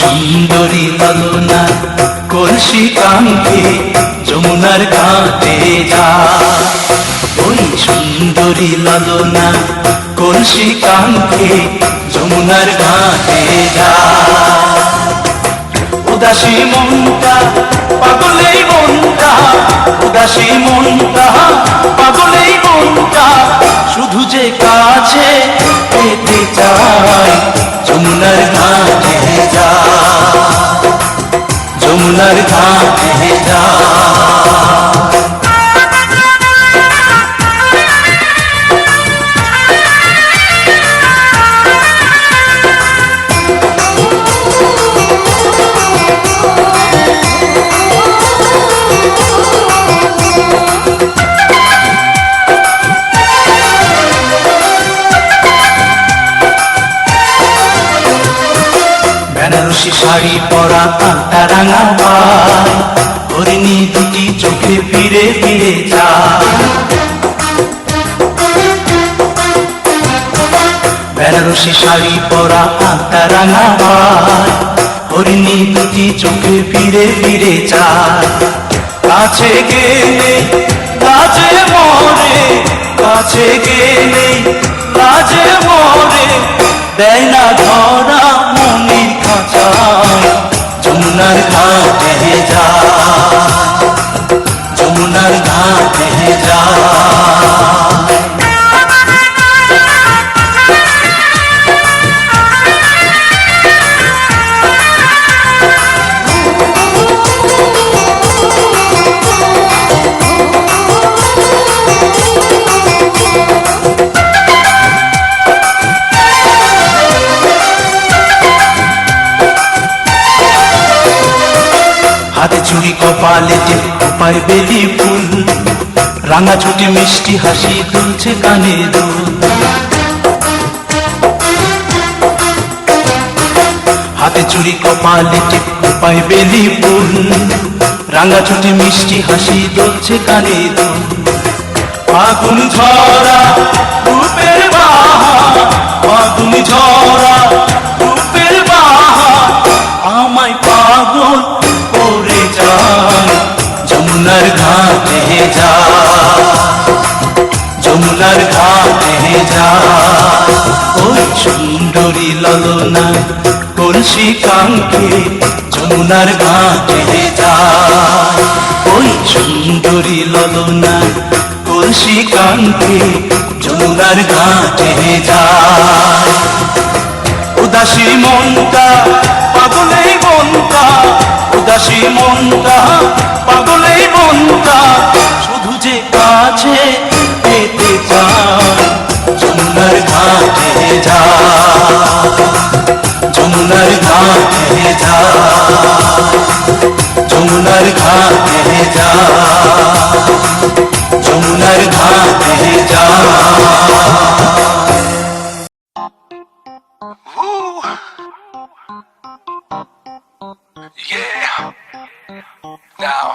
সুন্দরী ললনা কলসি কাঙ্ক্ষে যমুনার ঘাটে যা। ওই সুন্দরী ললনা কলসি কাঙ্ক্ষে যমুনার ঘাটে যা। উদাসী মনটা পাগলেই মনটা, উদাসী মনটা পাগলেই মনটা, শুধু যে কাছে পেতে চায় যমুনার ঘাটে যা, যমুনার ঘাটে যা। বেনারসি শাড়ি পরা আলতা রাঙা পায়, হরিণী দুটি চোখে ফিরে ফিরে যায়। বেনারসি শাড়ি পরা আলতা রাঙা পায়, হরিণী দুটি চোখে ফিরে ফিরে যায়। কাছে গেলে লাজে মরে, কাছে গেলে লাজে মরে, দেয় না ধরা মনির খাঁচায় যমুনার ঘাটে যা, যমুনার ঘাটে যা। হাতে চুড়ি কপালে টিপায় বেলি ফুল, রাঙা ছুটি মিষ্টি হাসি দুলছে কানে দুল। হাতে চুড়ি কপালে টিপায় বেলি ফুল, রাঙা ছুটি মিষ্টি হাসি দুলছে কানে দুল। ফাগুন ঝরা রূপের বাহার, ফাগুন ঝরা রূপের বাহার, আমায় পাগল করে যায় যমুনার ঘাটে যা, যমুনার ঘাটে যা। ওই সুন্দরী ললনা কলসি কাঙ্ক্ষে যমুনার ঘাটে যা। ওই সুন্দরী ললনা কলসি কাঙ্ক্ষে যমুনার ঘাটে যা। উদাসী মনটা পাগলেই মনটা, উদাসী মনটা পাগলেই মনটা, শুধু যে কাছে পেতে চায় যমুনার ঘাটে যা, যমুনার ঘাটে যা, যমুনার ঘাটে যা, যমুনার ঘাটে যা। Yeah. Now.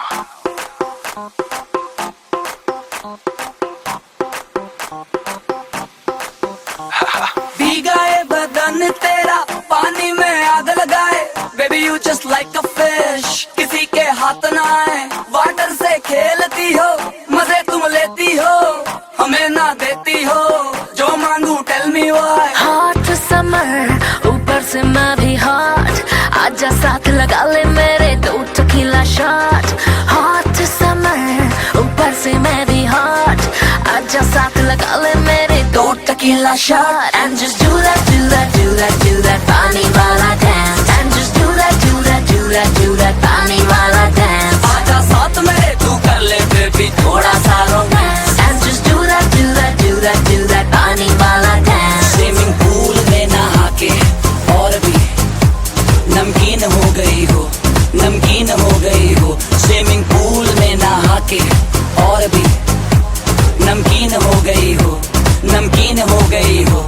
भीगा ये बदन तेरा पानी में आग लगाए, baby you just like a fish, किसी के हाथ ना आए। वाटर से खेलती हो, मजे तुम लेती हो, हमें ना देती हो, जो मांगू tell me why. Hot summer ऊपर से मैं भी हॉट, आजा साथ लगा ले मेरे दो टकीला शॉट। हॉट समर ऊपर से मैं भी हॉट, आजा साथ लगा ले मेरे दो tequila shot. And just do that, do that, do that, do that पानी वाला dance। And just do that, do that, do that, do that पानी वाला dance। आजा साथ मेरे तू कर ले बेबी थोड़ा सा romance. And just do that, do that, do that, do that पानी वाला dance। स्विमिंग पूल में नहा के और भी नमकीन हो गई हो, नमकीन हो गई हो। स्विमिंग पूल में नहा के और भी नमकीन हो गई हो, नमकीन हो गई हो।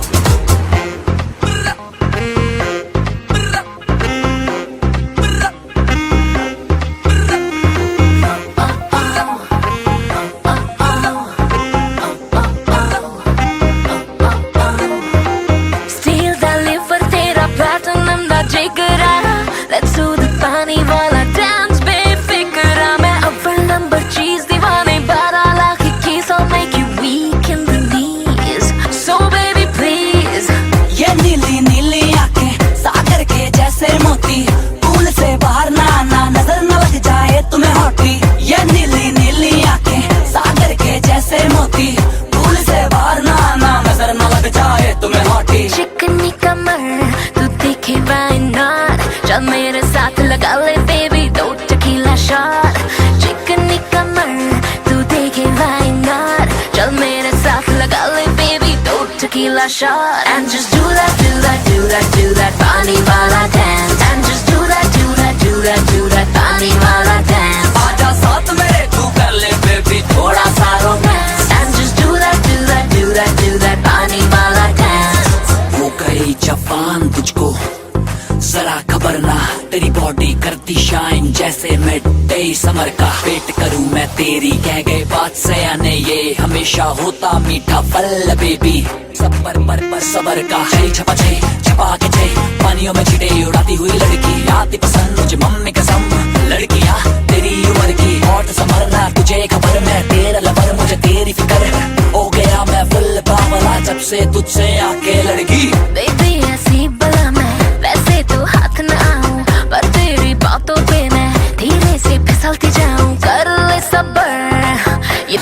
not? चल मेरे साथ लगा ले baby दो tequila shot. चिकनी कमर तू देखे why not? चल मेरे साथ लगा ले baby दो tequila shot. And just do that, do that, do that, do that पानी वाला dance. And just do that, do that, do that, do that पानी वाला dance. आजा साथ मेरे तू कर ले बेबी थोड़ा सा romance And just do that, do that, do that, do that पानी वाला dance. हो गई जवान तुझको जरा खबर ना तेरी बॉडी करती शाइन जैसे मिडडे समर का वेट करूं मैं तेरी कह गए बात सयाने ये हमेशा होता मीठा फल बेबी सब पर सबर का छई छपा छई छपा के छई पानियों में छिटे उड़ाती हुई लड़की आती पसंद मुझे मम्मी कसम लड़कियां तेरी उम्र की हॉट समरना तुझे खबर मैं तेरा लवर मुझे तेरी फिक्र हो गया मैं फुल बावला जब से तुझसे आके लड़की Baby ऐसी बला मैं वैसे तो हाथ न आऊं पर तेरी बातों पे मैं धीरे से फिसलती जाऊं कर ले सब्र ये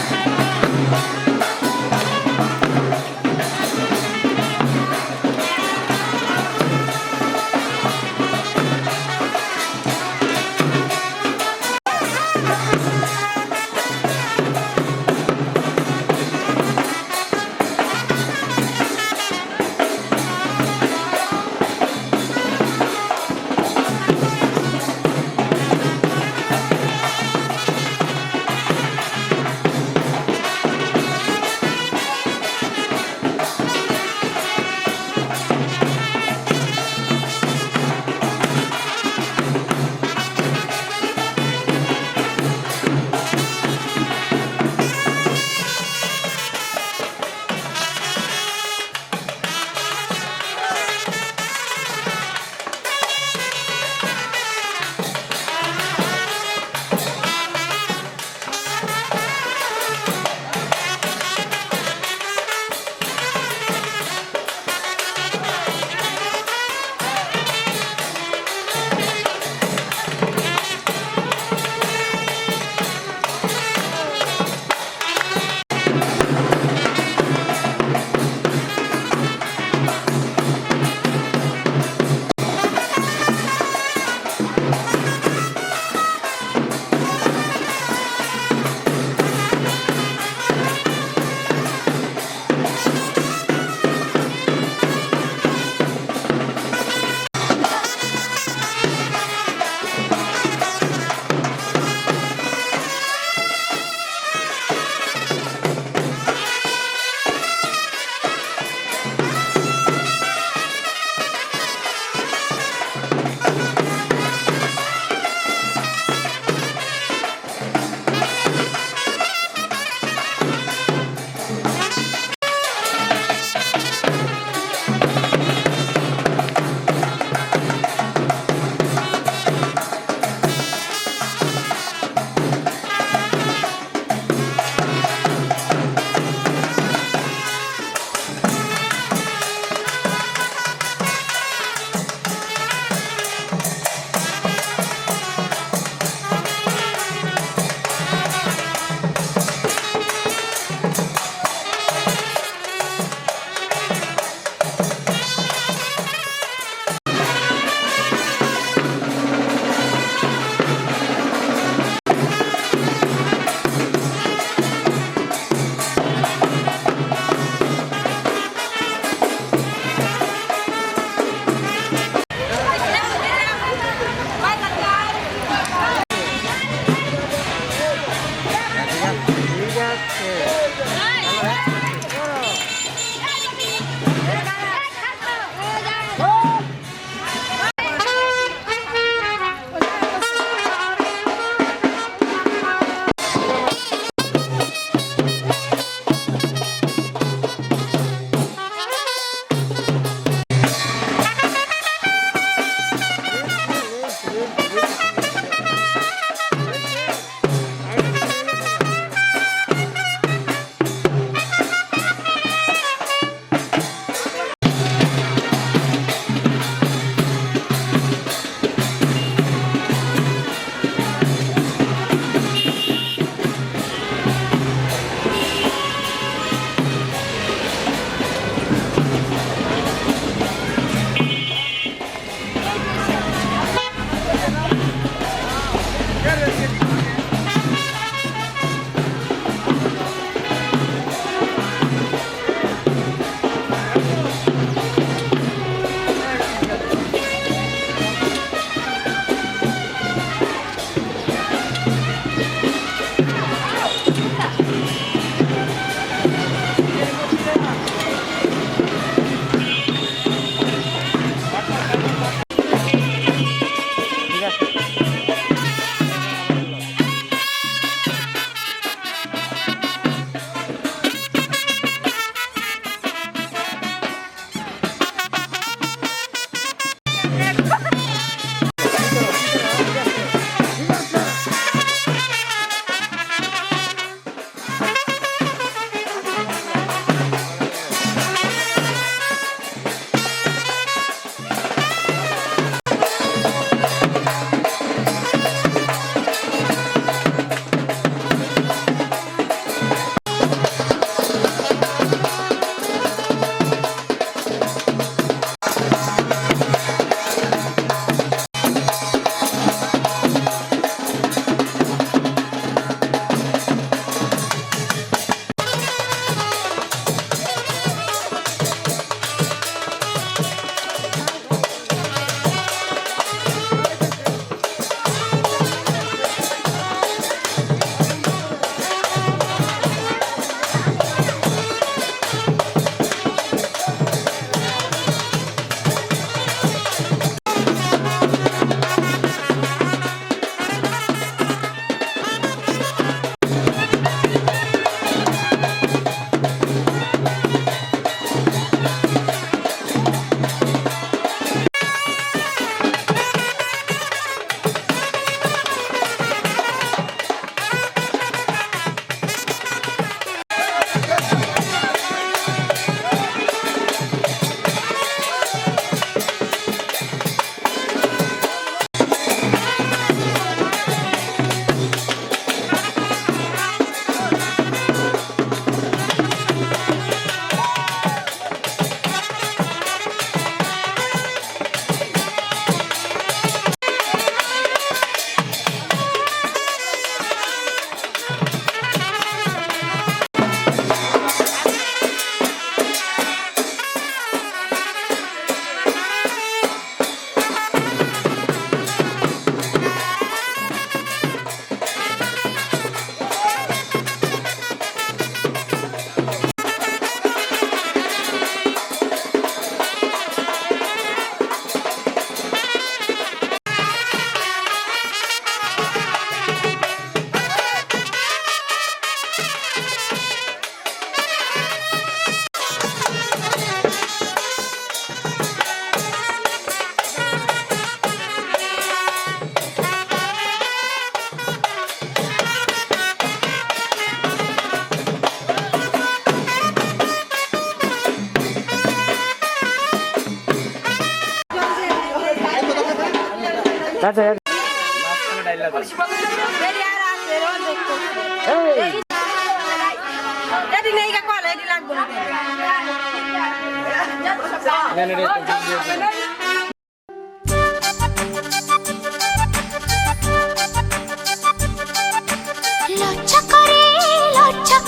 লজ্জা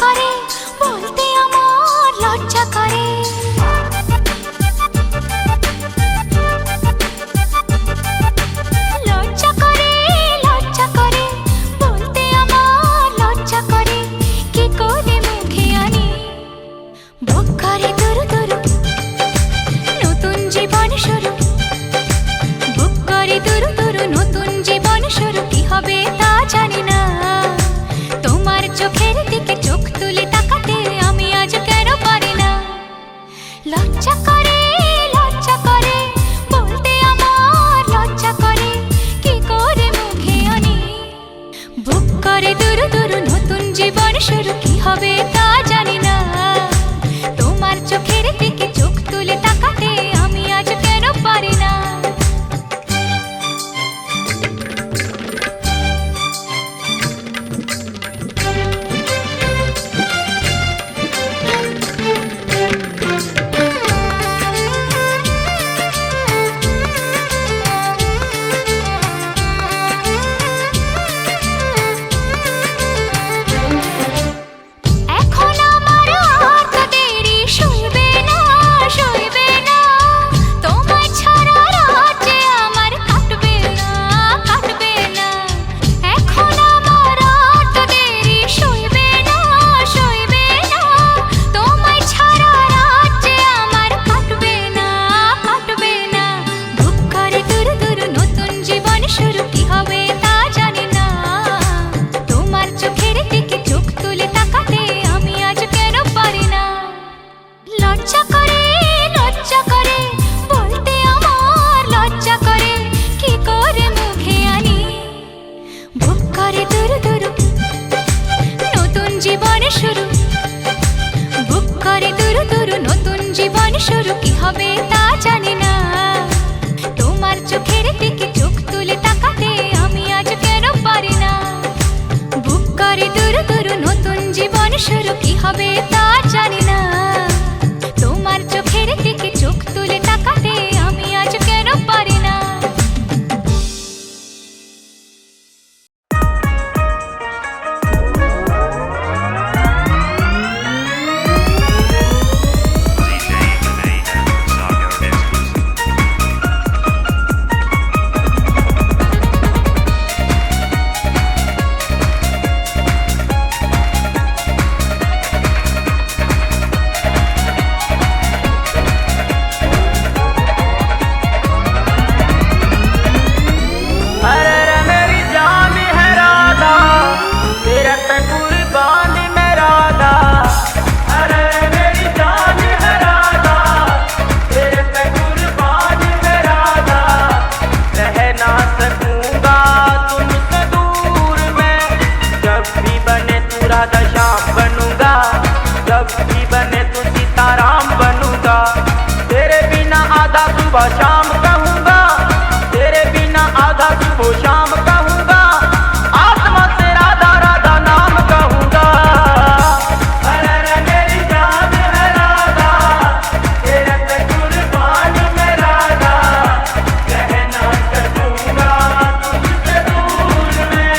করে বলতে আমার লজ্জা করে। লজ্জা করে বলতে আমার লজ্জা করে। কি করে মুখে আনি বুক করে দুরু দুরু নতুন জীবন শুরু। বুক করে দুরু দুরু নতুন জীবন শুরু। কি হবে তা জানি না, তোমার চোখের দিকে চোখ তুলে তাকাতে আমি আজ কেন পারি না। লজ্জা করে বলতে আমার লজ্জা করে। কি করে মুখে আনি বুক করে দুরু দুরু নতুন জীবন শুরু। কি হবে তা জানি না, তোমার চোখের দিকে চোখ তুলে তাকাতে আমি আজ কেন পারি না। এখন আমার আর তো দেরি সইবে না তোমায় ছাড়া রাত যে আমার কাটবে না। এখন আমার আর তো দেরি সইবে না তোমায় ছাড়া রাত যে আমার কাটবে না। বুক করে দুরু দুরু নতুন জীবন শুরু। কি হবে তা জানি না, তোমার চোখের দিকে চোখ তুলে তাকাতে আমি আজ কেন পারি না। লজ্জা করে বলতে আমার লজ্জা করে। কি করে মুখে আনি বুক করে দুরু দুরু নতুন জীবন শুরু। বুক করে দুরু দুরু নতুন জীবন শুরু। কি হবে তা জানি না, তোমার চোখের দিকে চোখ তুলে তাকাতে আমি আজ কেন পারি না। বুক করে দুরু দুরু নতুন জীবন শুরু। কি হবে তা জানি না, তোমার চোখের দিকে চোখ তুলে তাকাতে আমি আজ কেন পারি না। शाम कहूँगा तेरे बिना आधा सुबह शाम कहूँगा आत्मा से राधा राधा नाम कहूँगा। अरे मेरी जान है राधा तेरे पे कुर्बान मैं राधा रहना सकूँगा तुझसे दूर में।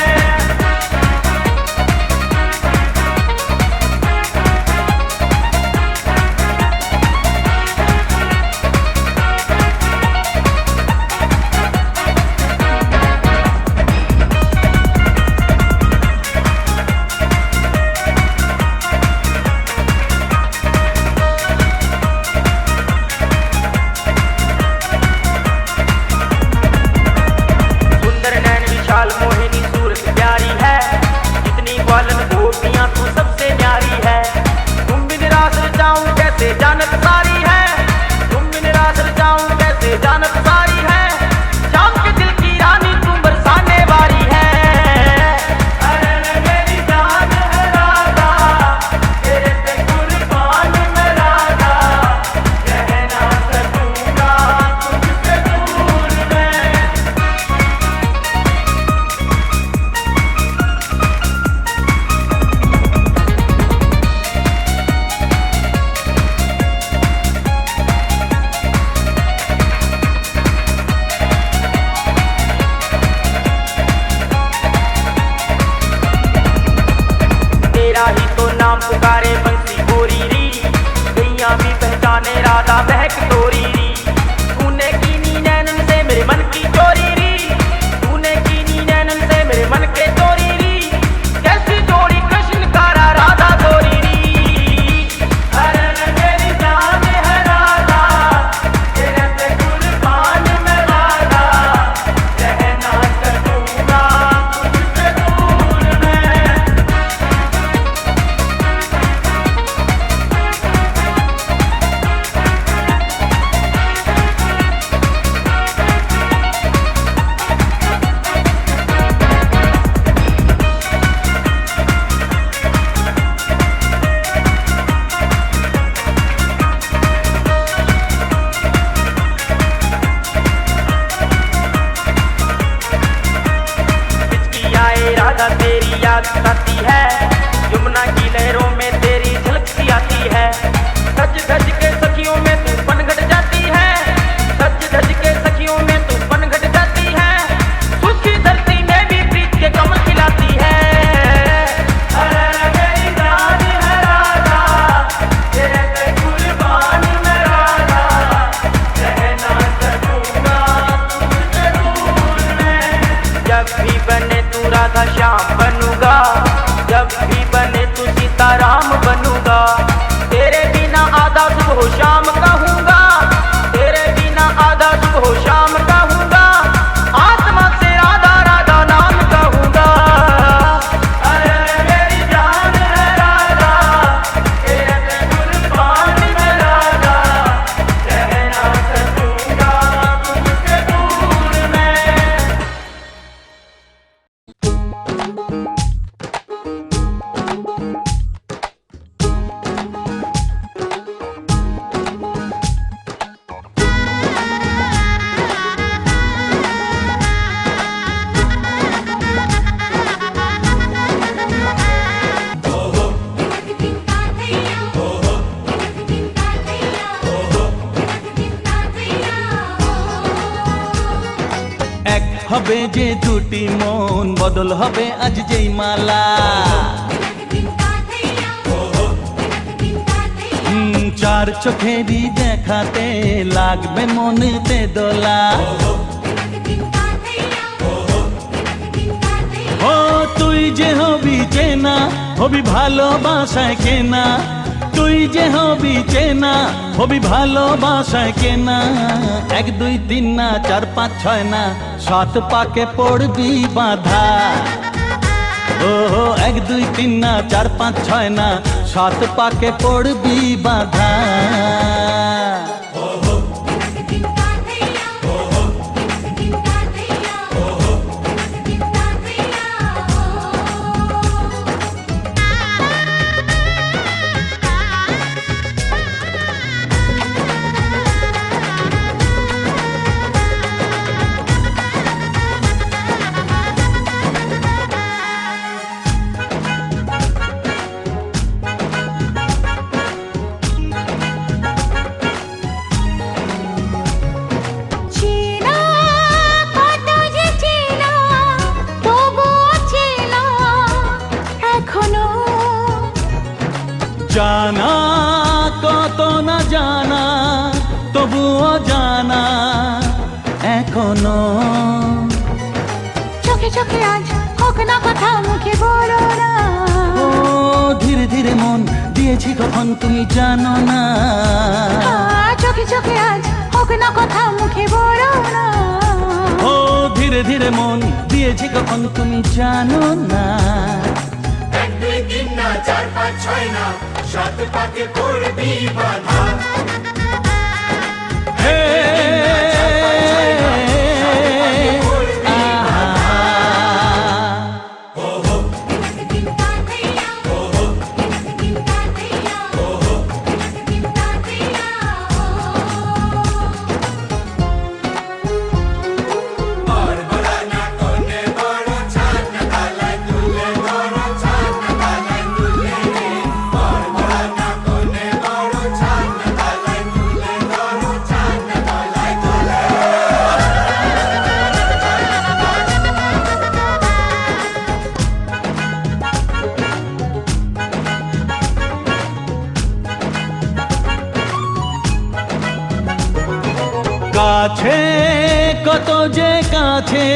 नाम पुकारे बंसी गोरी री, गैया भी पहचाने राधा महक तोरी री। तूने कीनी नैनन से मेरे मन की चोरी री, तूने कीनी नैनन से मेरे मन के चोरी री। कैसी जोड़ी कृष्ण कारा राधा गोरी री। अरे मेरी जान है राधा, तेरे पे कुर्बान मैं राधा, रहना सकूंगा तुझसे दूर मैं। हिचकी आए राधा तेरी याद आती है, यमुना की लहरों में तेरी झलक सी आती है। सज धज के सखियों में तू पनघट जाती है, सज धज के सखियों में तू पनघट जाती है। सूखी धरती में भी प्रीत के कमल खिलाती है। अरे मेरी जान है राधा, तेरे पे कुर्बान मैं राधा, रहना सकूंगा तुझसे दूर मैं। जब भी बने तू राधा श्याम बनूंगा, जब भी बने तू सीताराम बनूंगा। तेरे बिना आधा सुबह शाम कहूंगा, तेरे बिना आधा सुबह शाम कहूंगा। आत्मा से राधा राधा नाम कहूंगा। अरे मेरी जान है राधा, तेरे पे कुर्बान मैं राधा, रहना सकूंगा तुझसे दूर मैं। এক হবে যে দুটি মন, বদল হবে আজ যেই মালা। চার চোখেরই দেখাতে লাগবে মনেতে দোলা। ও তুই যে হবি চেনা, হবি ভালোবাসায় কেনা। তুই যে হবি চেনা, হবি ভালোবাসায় কেনা। 1 2 3 না 4 5 6 না, 7 পাকে পড়বি বাঁধা। ও 1 2 3 না 4 5 6 না, 7 পাকে পড়বি বাঁধা। চেনা কত যে চেনা, তবুও চেনা এখনো। জানা কত না জানা, তবুও জানা এখনো। চোখে চোখে আজ হোক না কথা, মুখে বলো না। ও ধীরে ধীরে মন দিয়েছি কখন তুমি জানো না। চোখে চোখে আজ হোক না কথা, মুখে বলো না। ও ধীরে ধীরে মন দিয়েছি কখন তুমি জানো না। 1 2 3 না 4 5 6 না, 7 পাকে পড়বি বাঁধা। হে আছে কত যে কাছে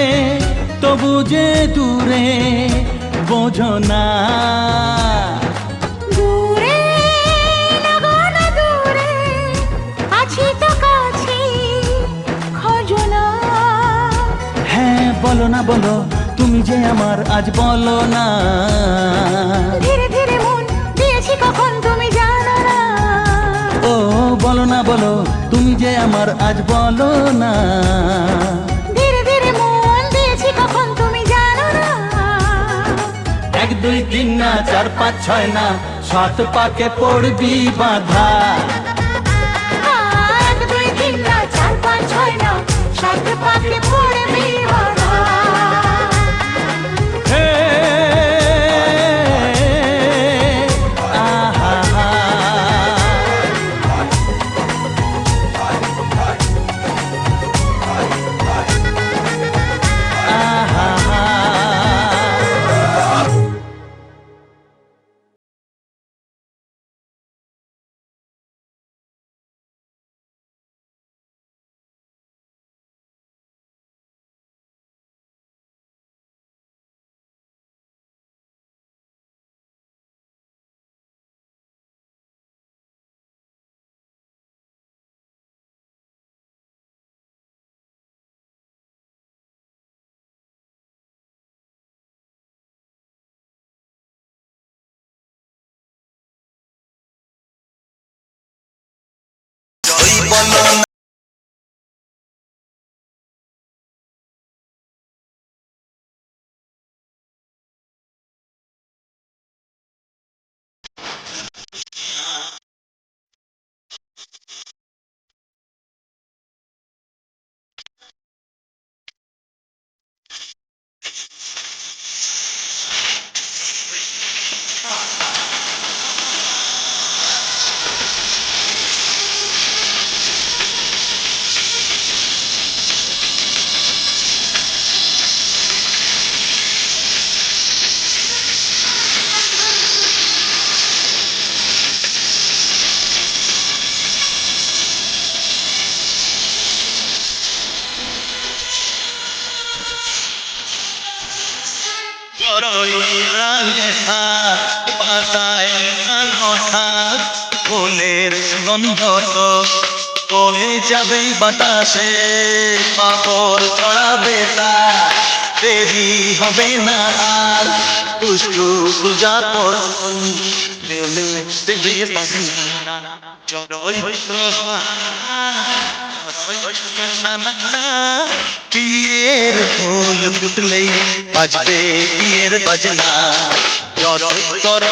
তবু যে দূরে বোঝো না। দূরে লাগো না দূরে, আছি তো কাছে, খোঁজো না। হ্যাঁ বলো না বলো তুমি যে আমার আজ বলো না। ধীরে ধীরে মন দিয়েছি কখন তুমি জানো না। ও বলো না বলো তুমি যে আমার আজ বলো না। ধীরে ধীরে মন দিয়েছি কখন তুমি জানো না। 1 2 3 না 4 5 6 না 7 পাকে পড়বি বাধা। 1 2 3 না 4 5 6 না 7 পাকে পড়বি বাধা। হে আহা হা। আহা হা। ফুলের গন্ধ তো বয়ে যাবে বাতাসে, পাপড় ছড়াবে তা দেরি হবে না আর। পুষ্পু পূজা করুন বিয়ের ফুল ফুটলেই বাজবে বিয়ের বাজনা। যত করো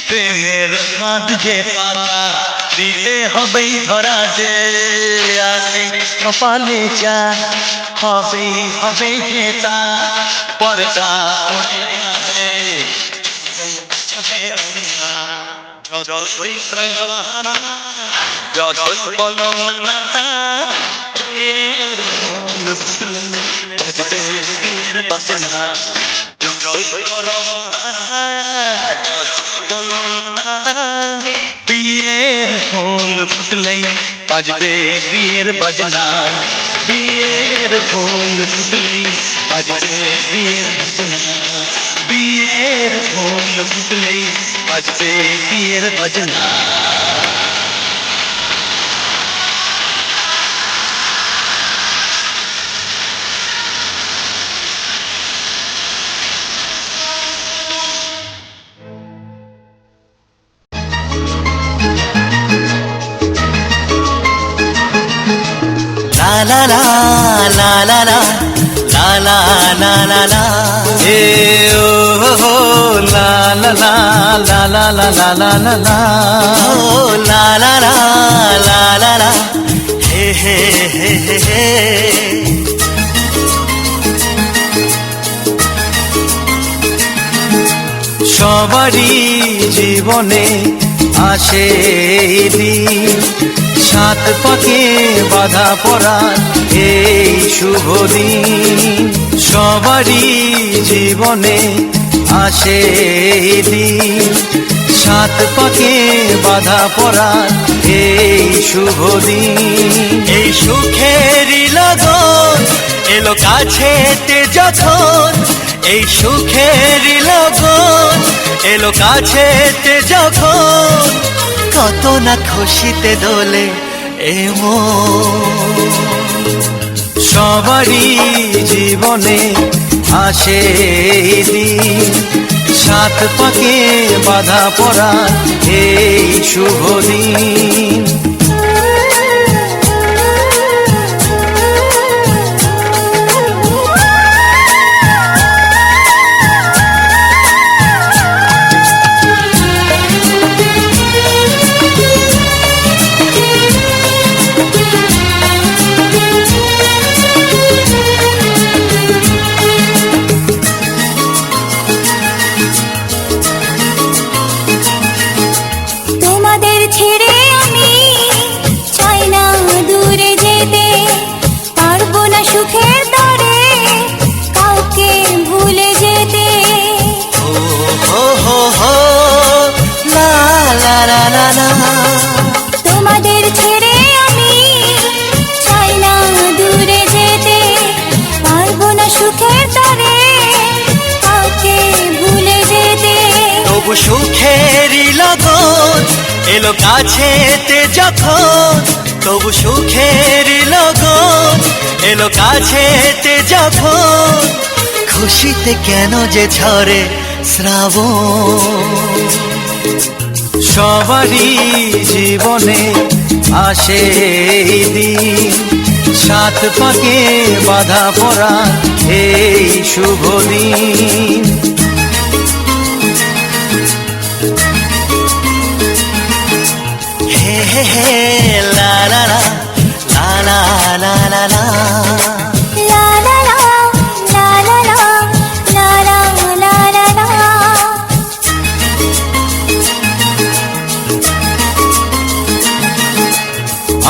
প্রেমের কাঁধ যে পাতা দিতে হবেই ধরা যে আসে কপালে যা হবেই হবে যেটা পরটা বিয়ের ফুল ফুটলেই বাজবে বিয়ের বাজনা। বিয়ের ফুল ফুটলেই বাজবে বিয়ের বাজনা। বিয়ের ফুল ফুটলেই বাজবে বিয়ের বাজনা। La la la la la la লা লা লা লা এ ও হো লা লা লা লা লা লা লা লা লা লা ও লা লা লা লা লা লা হে হে হে হে হে সবারই জীবনে আসে এই দিন, সাত পাকে বাধা পড়ার এই শুভ দিন। সবারই জীবনে আসে এই দিন, সাত পাকে বাধা পড়ার এই শুভ দিন। এই সুখেরই লগন এলো কাছেতে যখন, এই সুখেরই লগন এলো কাছেতে যখন, কত না খুশিতে দোলে এ মন। সবারই জীবনে আসে এই দিন, সাত পাকে বাধা পড়ার এই শুভ দিন। তোমাদের ছেড়ে আমি চাই না দূরে যেতে, পারবো না সুখের তরে কাউকে ভুলে যেতে। ও হো হো হো লা লা লা লা লা তোমাদের ছেড়ে আমি চাই না দূরে যেতে, পারবো না সুখের তরে কাউকে ভুলে যেতে। তবু সুখেরই লগন এলো কাছেতে যখন, তবু সুখেরই লগন এলো কাছেতে যখন, খুশিতে কেন যে ঝরে শ্রাবণ। সবারই জীবনে আসে এই দিন, সাত পাকে বাধা পড়ার এই শুভ দিন। হে হে হে লা লা লা লা লা লা লা লা লা লা লা, লা লা লা, লা লা লা লা লা।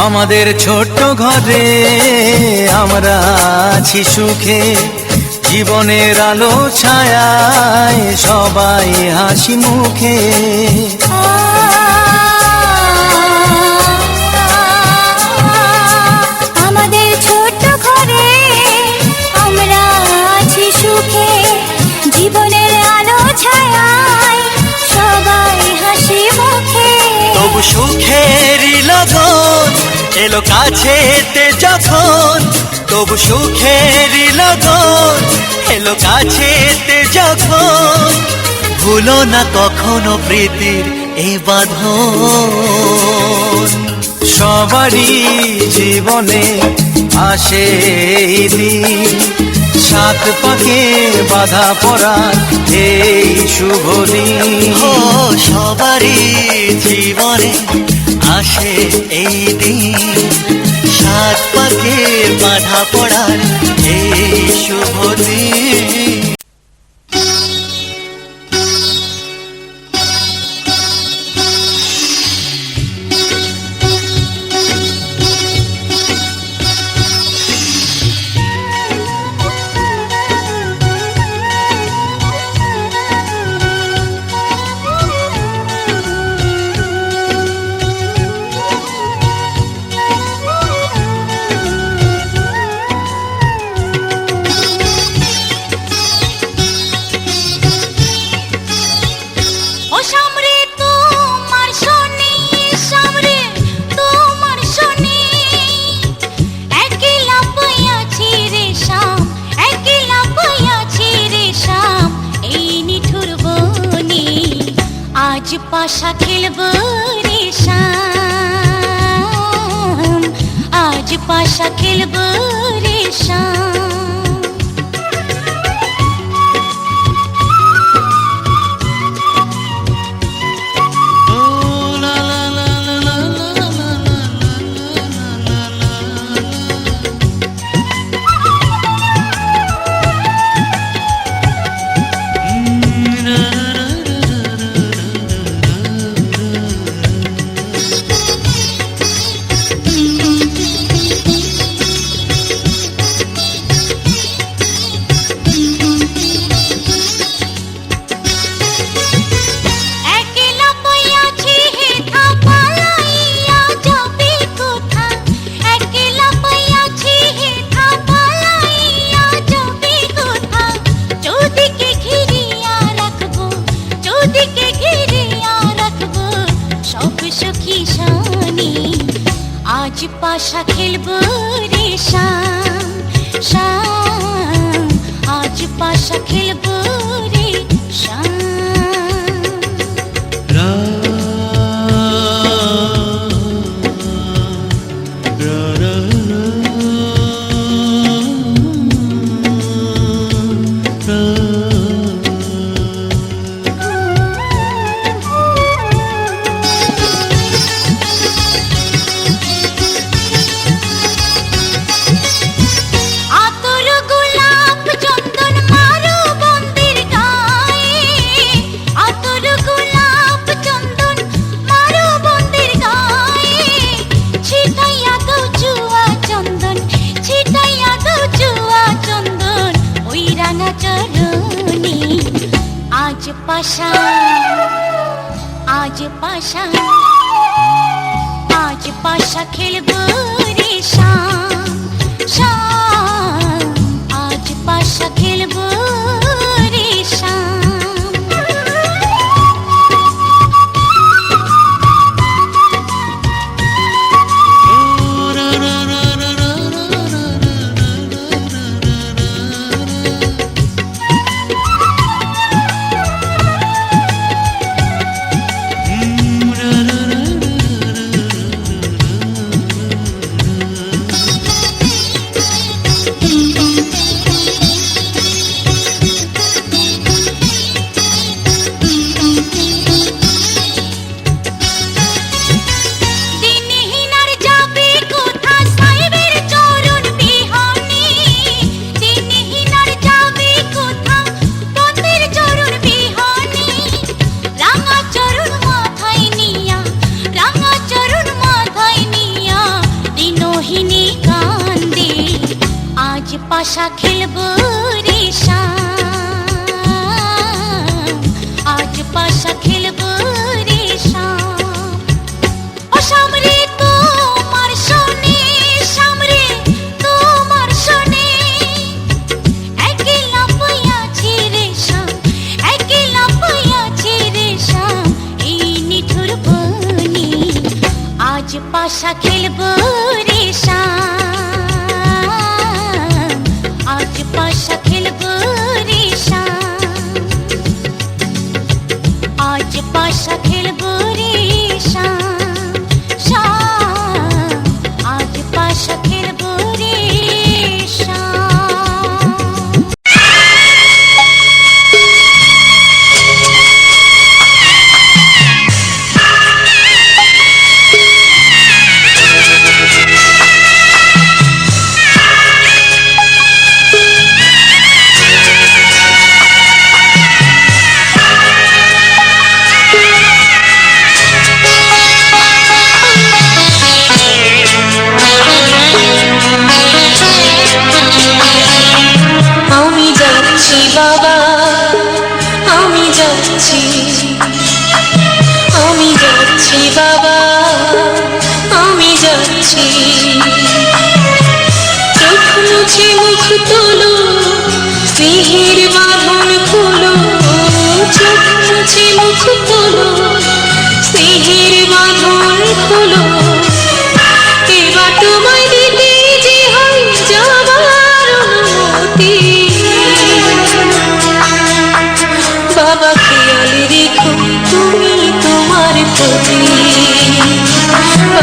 আমাদের ছোট্ট ঘরে আমরা আছি সুখে, জীবনের আলো ছায়ায় সবাই হাসি মুখে। আমাদের ছোট্ট ঘরে আমরা আছি সুখে, জীবনের আলো ছায়ায় সবাই হাসি মুখে। তবু সুখেরই লগন এলো কাছেতে যখন, তবু সুখেরই লগন এলো কাছেতে যখন, ভুলো না কখনো প্রীতির এই বাঁধন। সবারই জীবনে আসে এই দিন, সাত পাকে বাধা পড়ার এই শুভ দিন। ও সবারই জীবনে আসে এই দিন, সাত পাকে বাধা পড়ার এই শুভ দিন। ও সামরে তোমার শনি, সামরে তোমার শনি, একলা পাইয়াছি রে শাম, একলা পাইয়াছি রে শাম, এই নিঠুর বনে আজ পাশা খেলব রে শাম, আজ পাশা খেলব রে শাম। খেলবো রে শাম শাম, আজ পাশা খেলবো রে শাম। আতর গোলাপ চন্দন মারো বন্দির গায়ে, আতর গোলাপ চন্দন মারো বন্দির গায়ে, ছিটাইয়া দাও জুয়া চন্দন, ছিটাইয়া দাও জুয়া চন্দন ওই রাঙা চরণে। আজ পাশা আজ পাশা আজ পাশা খেলবো রে শাম শাম, আজ পাশা খেলবো রে শাম। দিনহীন আর যাবে কোথা সাহেবের চরণ বিহনে, দিনহীন আর যাবে কোথা পথের চরণ বিহনে। রাঙা চরণ মাথায় নিয়া, রাঙা চরণ মাথায় নিয়া দিনহীনে কান্দে। আজ পাশা খেলবো রে শাম, আজ পাশা খেলবো রে শাম। ও সামরে তোমার শোনে, সামরে তোমার শোনে, একলা পয়াছি রে শাম, একলা পয়াছি রে শাম এই নিঠুর বনে। আজ পাশা খেলবো রে শাম, আজ পাশা খেলবো রে শাম, আজ পাশা খেলবো রে শাম শাম, আজ পাশা খেলবো রে শাম। আমি যাচ্ছি বাবা, আমি যাচ্ছি, আমি যাচ্ছি বাবা, আমি যাচ্ছি। চোখ মুছে মুখ তোলো, স্নেহের বাঁধন খোলো, চোখ মুছে মুখ তোলো, স্নেহের বাঁধন খোলো। এবার তোমায় দিতে যে হয় যাবার অনুমতি। বাবা খেয়াল রেখো তুমি তোমার প্রতি,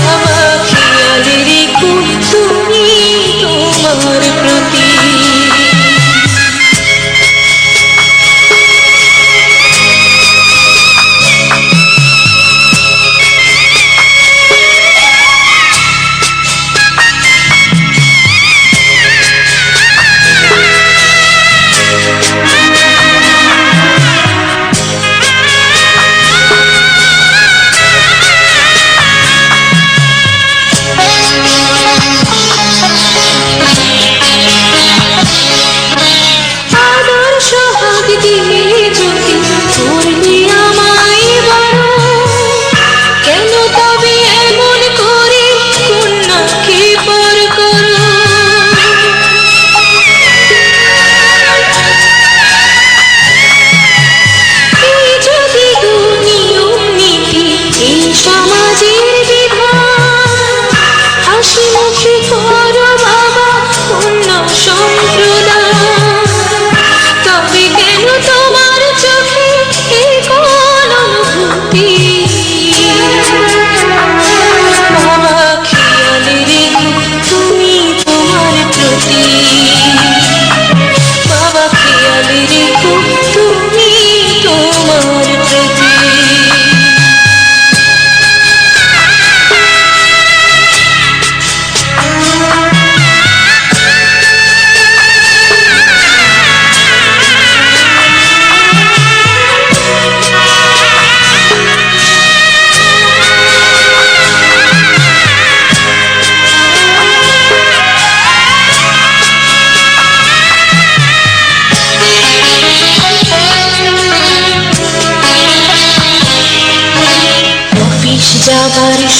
বাবা খেয়াল রেখো তুমি তোমার প্রতি।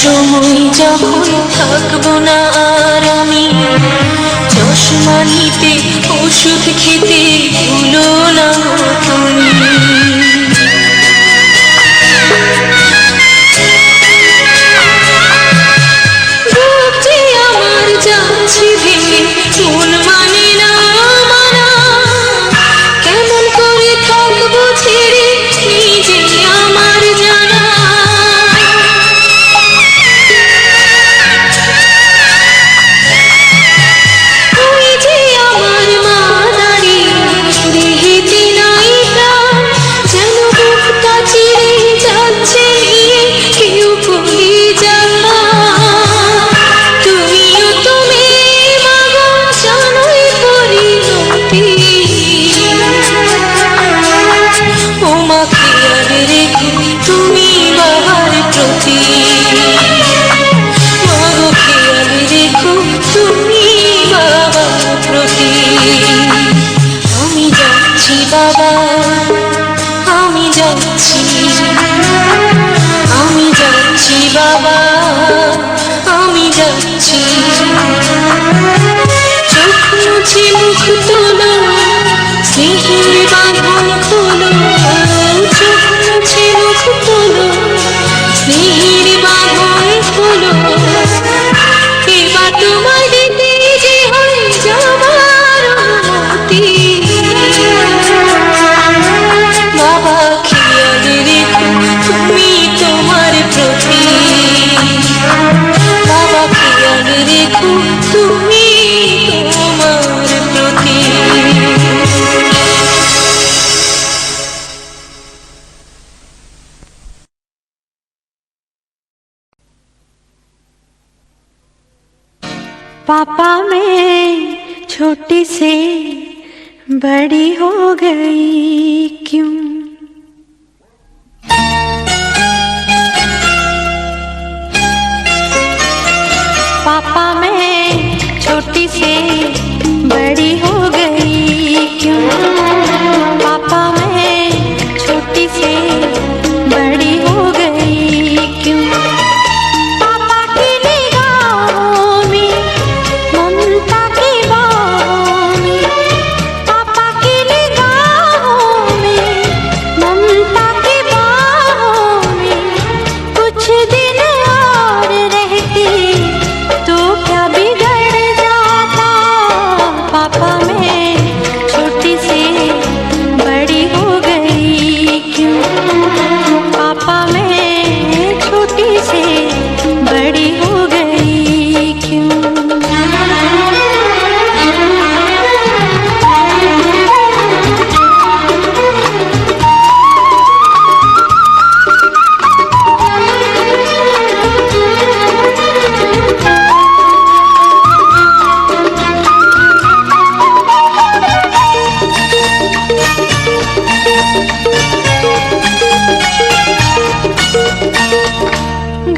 সময় যখন থাকবো না আর আমি, চশমা নিতে ওষুধ খেতে ভুলো না তুমি। বুক যে আমার যাচ্ছে ভেঙে, মন মানে না মানা, কেমন করে থাকবো ছেড়ে নিজে আমার জানা। তুই যে আমার মা নারী, দেহেতে নাই প্রাণ, যেন বুকটা চিরে যাচ্ছে নিয়ে কেউ ভুলে যাওয়া। তুমিও তুমি মাগো জানোই পরিণতি, ও মা খেয়াল রেখো তুমি বাবার প্রতি, মাগো খেয়াল রেখো তুমি বাবার প্রতি। আমি যাচ্ছি বাবা, আমি যাচ্ছি, আমি যাচ্ছি বাবা, আমি যাচ্ছি। চোখ মুছে মুখ তোলো, স্নেহের বাঁধন খোলো, চোখ মুছে মুখ তোলো, স্নেহের বাঁধন খোলো। এবার তোমায় দিতে যে হয় যাবার অনুমতি, বাবা খেয়াল রেখো তুমি তোমার প্রতি, বাবা খেয়াল রেখো তুমি তোমার প্রতি। पापा मैं छोटी से बड़ी हो गई क्यों? पापा मैं छोटी से बड़ी हो गई क्यों? पापा मैं छोटी से बड़ी हो गई क्यों? पापा की निगाहों में, ममता की बाहों में, पापा की निगाहों में, ममता की बाहों में, कुछ दिन और रहती तो क्या बिगड़ जाता। पापा मैं छोटी से बड़ी हो गई क्यों? पापा मैं छोटी से बड़ी हो गई क्यों?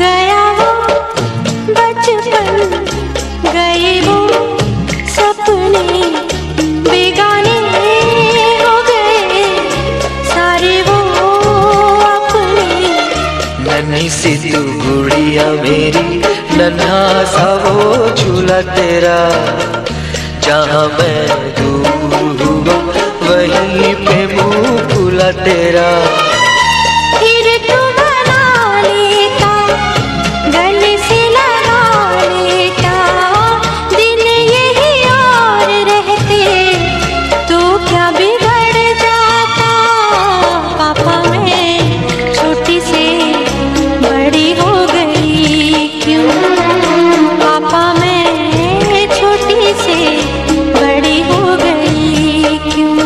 गया वो बचपन, गए वो सपने, बेगाने हो गए सारे वो अपने। नन्ही सी तू गुड़िया मेरी, नन्हा सा वो झूला तेरा, जहाँ मैं दूर हुआ वहीं पे मुँह खुला तेरा। फिर तू बना लेता, गले से लगा लेता, दिन यही और रहते तो क्या बिगड़ जाता। पापा मैं छोटी से बड़ी हो गई क्यों? पापा मैं छोटी से बड़ी हो गई क्यों?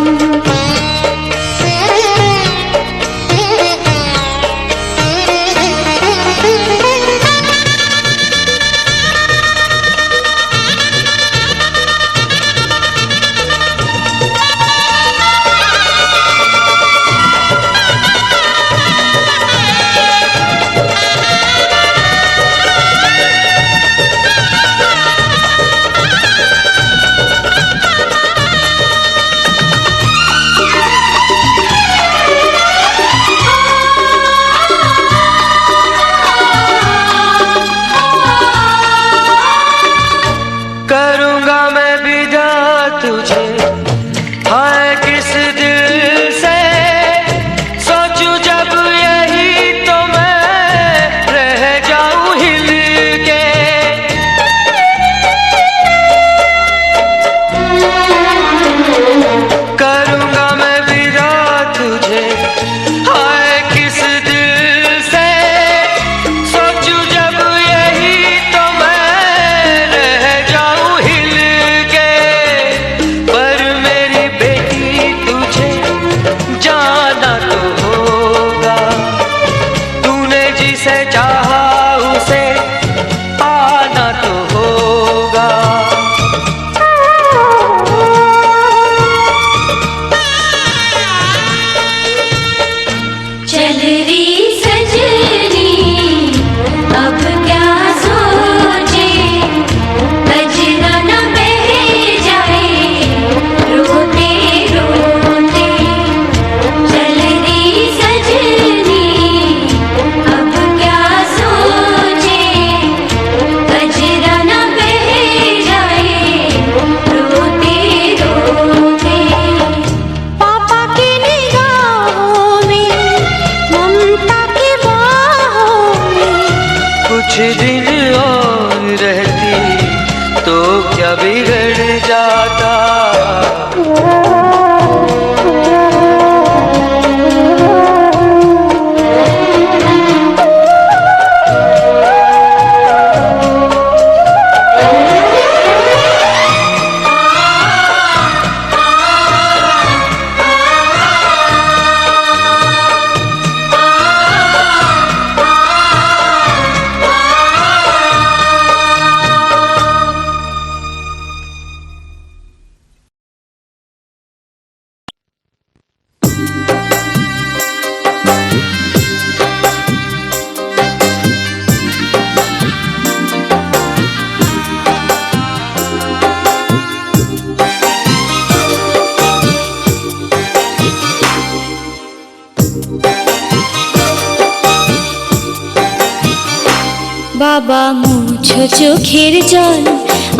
বাবা মুছো চোখের জল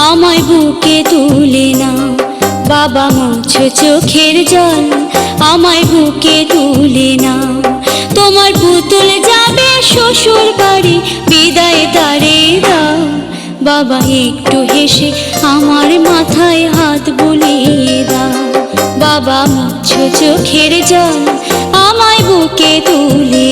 আমায় বুকে তুলে নাও বাবা মুছো চোখের জল আমায় বুকে তুলে নাও তোমার পুতুল যাবে শ্বশুর বাড়ি বিদায় তারে দাও বাবা একটু হেসে আমার মাথায় হাত বুলিয়ে দাও বাবা মুছো চোখের জল আমায় বুকে তুলে